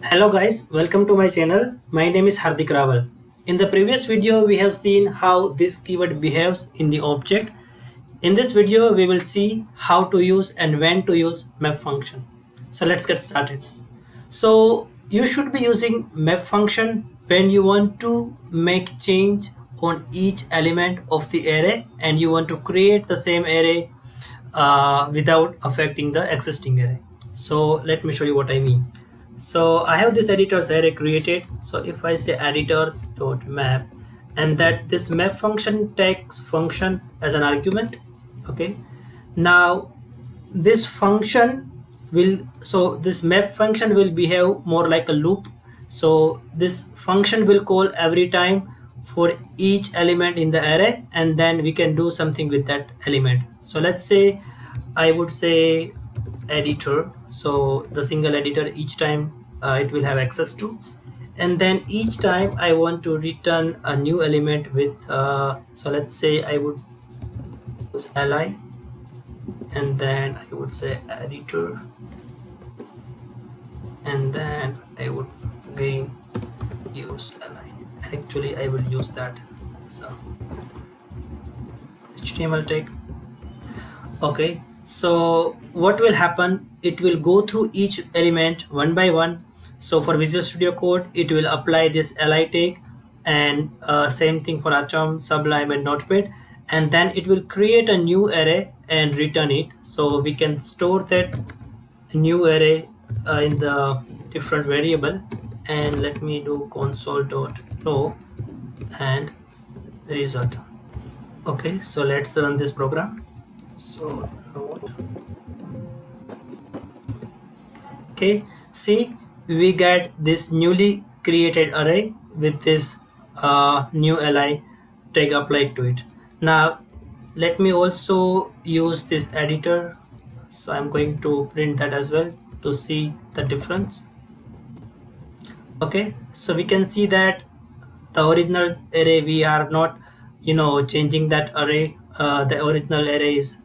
Hello guys, welcome to my channel. My name is Hardik Rawal. In the previous video, we have seen how this keyword behaves in the object. In this video, we will see how to use and when to use map function. So let's get started. So you should be using map function when you want to make change on each element of the array and you want to create the same array without affecting the existing array. So let me show you what I mean. So I have this editors array created. So if I say editors dot map, and that this map function takes function as an argument. Okay, now this function this map function will behave more like a loop. So this function will call every time for each element in the array, and then we can do something with that element. So let's say I would say editor, so the single editor each time it will have access to, and then each time I want to return a new element with so let's say I would use li, and then I would say editor, and then I would again use li. Actually I will use that as a HTML tag. Okay, so what will happen, it will go through each element one by one. So for Visual Studio Code, it will apply this li tag, and same thing for Atom, Sublime and Notepad, and then it will create a new array and return it. So we can store that new array in the different variable, and let me do console.log and result. Okay, so let's run this program. So okay, see, we get this newly created array with this new li tag applied to it. Now let me also use this editor, so I'm going to print that as well to see the difference. Okay, so we can see that the original array, we are not changing that array. The original array is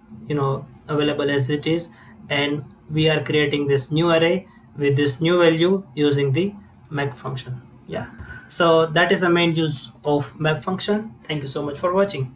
available as it is, and we are creating this new array with this new value using the map function. Yeah, so that is the main use of map function. Thank you so much for watching.